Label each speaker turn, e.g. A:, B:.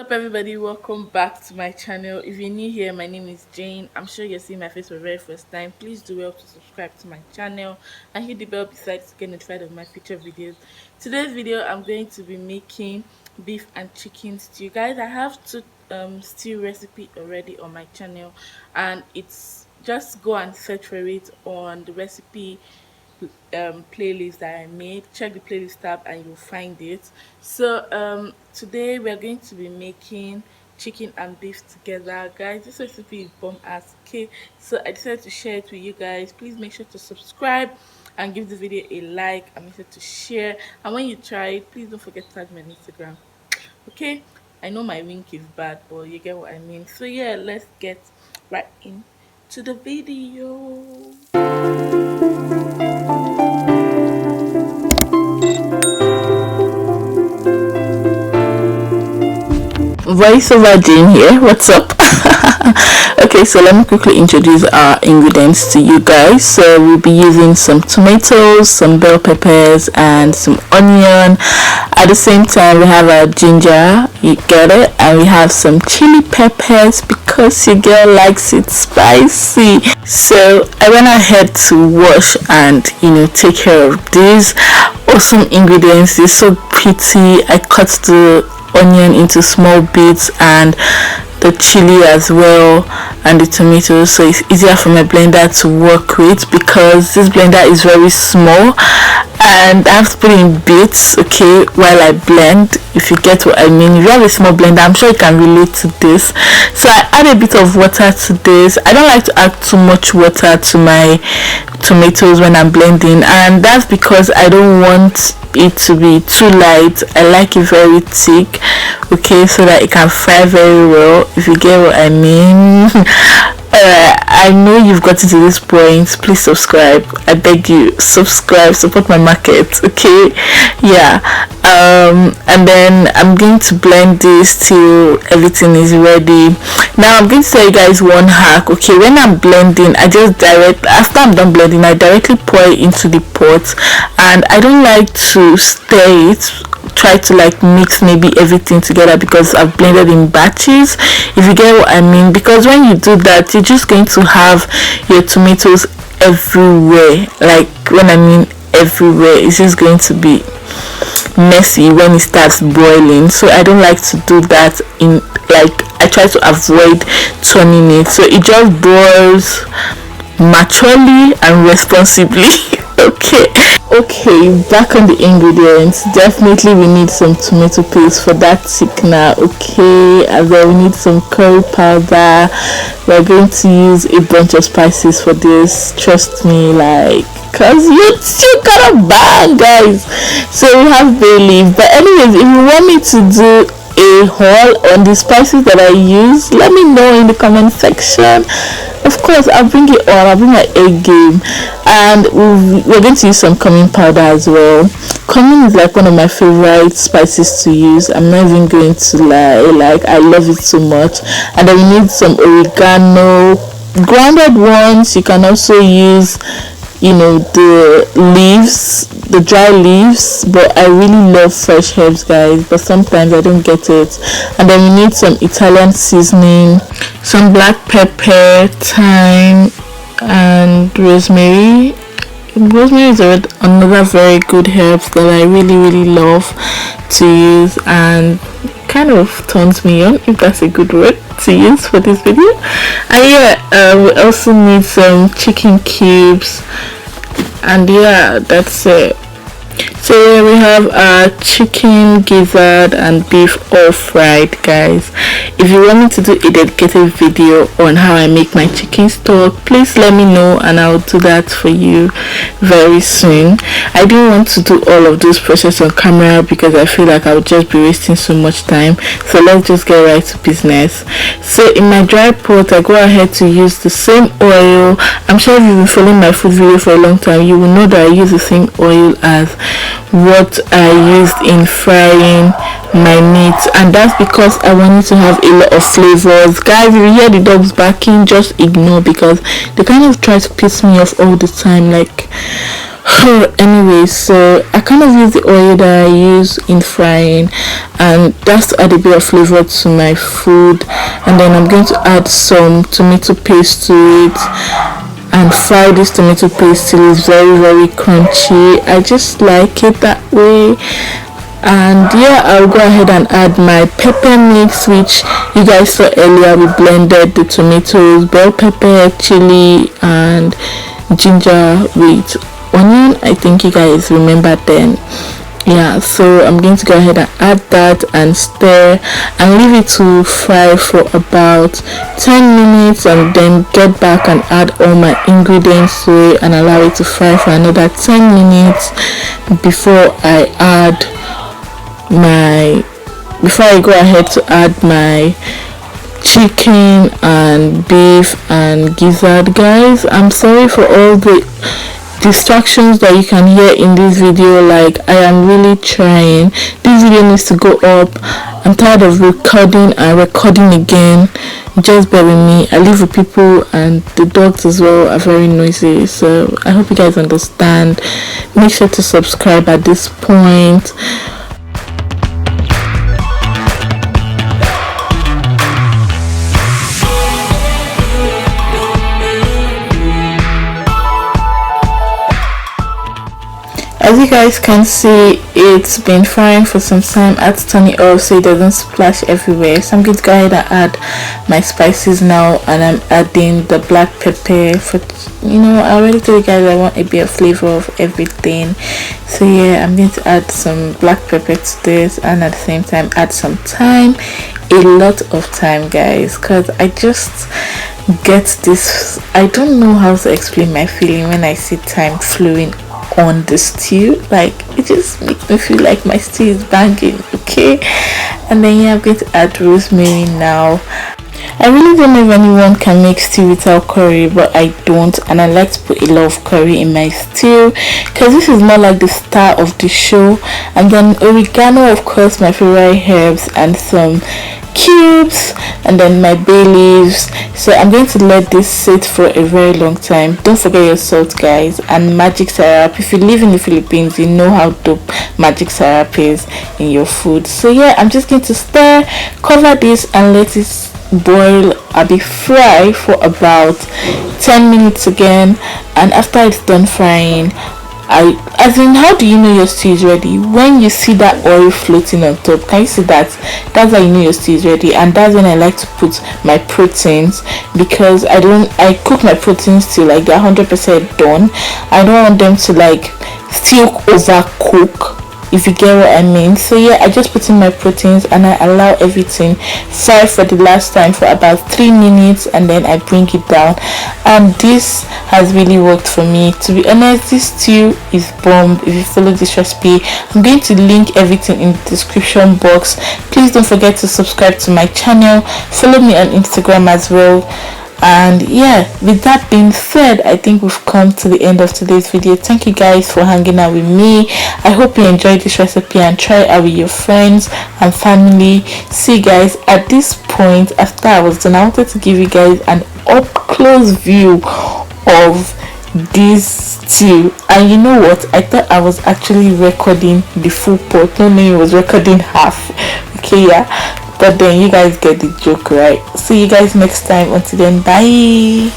A: Up everybody, welcome back to my channel. If you're new here, my name is Jane. I'm sure you're seeing my face for the very first time. Please do well to subscribe to my channel and hit the bell beside to get notified of my future videos. Today's video, I'm going to be making beef and chicken stew. Guys, I have two stew recipe already on my channel, and it's just go and search for it on the recipe playlist that I made. Check the playlist tab and you'll find it. So today we're going to be making chicken and beef together. Guys, this recipe is bomb ass. Okay, so I decided to share it with you guys. Please make sure to subscribe and give the video a like, and make sure to share. And when you try it, please don't forget to tag me on Instagram. Okay, I know my wink is bad, but you get what I mean. So yeah, let's get right into the video. Voiceover Jane here. What's up? Okay, so let me quickly introduce our ingredients to you guys. So we'll be using some tomatoes, some bell peppers, and some onion. At the same time, we have our ginger, you get it, and we have some chili peppers because your girl likes it spicy. So I went ahead to wash and take care of these awesome ingredients. They're so pretty. I cut the onion into small bits and the chili as well and the tomatoes, so it's easier for my blender to work with because this blender is very small and I have to put in bits, okay, while I blend, if you get what I mean. If you have a small blender, I'm sure you can relate to this. So I add a bit of water to this. I don't like to add too much water to my tomatoes when I'm blending, and that's because I don't want it to be too light. I like it very thick, okay, so that it can fry very well, if you get what I mean. I know you've gotten to this point. Please subscribe, I beg you, subscribe, support my market, okay? Yeah. And then I'm going to blend this till everything is ready. Now I'm going to tell you guys one hack, okay? When I'm blending, after I'm done blending, I directly pour it into the pot, and I don't like to stir it, try to mix maybe everything together, because I've blended in batches, if you get what I mean. Because when you do that, you're just going to have your tomatoes everywhere. Like, when I mean everywhere, it's just going to be messy when it starts boiling. So I don't like to do that. I try to avoid turning it, so it just boils maturely and responsibly. Okay, back on the ingredients. Definitely we need some tomato paste for that thickener, okay, and then we need some curry powder. We're going to use a bunch of spices for this, trust me, cause you gotta bang, guys. So we have bay leaf, but anyways, if you want me to do a haul on the spices that I use, let me know in the comment section. Of course, I'll bring it on. I'll bring my egg game, and we're going to use some cumin powder as well. Cumin is one of my favorite spices to use. I'm not even going to lie, I love it so much. And then we need some oregano, grounded ones. You can also use the leaves, the dry leaves, but I really love fresh herbs, guys, but sometimes I don't get it. And then we need some Italian seasoning, some black pepper, thyme, and rosemary. Rosemary is another very good herb that I really love to use, and kind of turns me on, if that's a good word to use for this video. And yeah, we also need some chicken cubes, and yeah, that's it. So here we have our chicken, gizzard, and beef all fried, guys. If you want me to do a dedicated video on how I make my chicken stock, please let me know and I'll do that for you very soon. I didn't want to do all of this process on camera because I feel like I would just be wasting so much time. So let's just get right to business. So in my dry pot, I go ahead to use the same oil. I'm sure if you've been following my food video for a long time, you will know that I use the same oil as what I used in frying my meat, and that's because I wanted to have a lot of flavors. Guys, if you hear the dogs barking, just ignore, because they kind of try to piss me off all the time. Anyway, so I kind of use the oil that I use in frying, and that's to add a bit of flavor to my food. And then I'm going to add some tomato paste to it and fry this tomato paste till it's very very crunchy. I just like it that way. And yeah, I'll go ahead and add my pepper mix, which you guys saw earlier. We blended the tomatoes, bell pepper, chili, and ginger with onion. I think you guys remember then. Yeah, so I'm going to go ahead and add that and stir and leave it to fry for about 10 minutes, and then get back and add all my ingredients to it and allow it to fry for another 10 minutes before I go ahead to add my chicken and beef and gizzard. Guys, I'm sorry for all the distractions that you can hear in this video. Like, I am really trying. This video needs to go up. I'm tired of recording and recording again. Just bear with me. I live with people, and the dogs as well are very noisy, so I hope you guys understand. Make sure to subscribe at this point. As you guys can see, it's been frying for some time. I had to turn it off so it doesn't splash everywhere. So I'm going to go ahead and add my spices now, and I'm adding the black pepper. For, I already told you guys I want a bit of flavor of everything. So yeah, I'm going to add some black pepper to this, and at the same time add some thyme. A lot of time, guys, because I just get this, I don't know how to explain my feeling when I see thyme flowing on the stew. Like, it just makes me feel like my stew is banging. Okay, and then yeah, I'm going to add rosemary now. I really don't know if anyone can make stew without curry, but I don't, and I like to put a lot of curry in my stew because this is more like the star of the show. And then oregano, of course, my favorite herbs, and some cubes, and then my bay leaves. So I'm going to let this sit for a very long time. Don't forget your salt, guys, and magic syrup. If you live in the Philippines, you know how dope magic syrup is in your food. So yeah, I'm just going to stir, cover this, and let it boil fry for about 10 minutes again. And after it's done frying, how do you know your stew is ready? When you see that oil floating on top, can you see that? That's how you know your stew is ready. And that's when I like to put my proteins, because I cook my proteins till like they're 100% done. I don't want them to like still overcook, if you get what I mean. So yeah, I just put in my proteins and I allow everything fry for the last time for about 3 minutes, and then I bring it down. And this has really worked for me. To be honest, this stew is bomb. If you follow this recipe, I'm going to link everything in the description box. Please don't forget to subscribe to my channel, follow me on Instagram as well. And yeah, with that being said, I think we've come to the end of today's video. Thank you guys for hanging out with me. I hope you enjoyed this recipe and try it out with your friends and family. See you guys, at this point, after I was done, I wanted to give you guys an up close view of this stew. And you know what, I thought I was actually recording the full pot. No, it was recording half. Okay, yeah, but then you guys get the joke, right? See you guys next time. Until then, bye.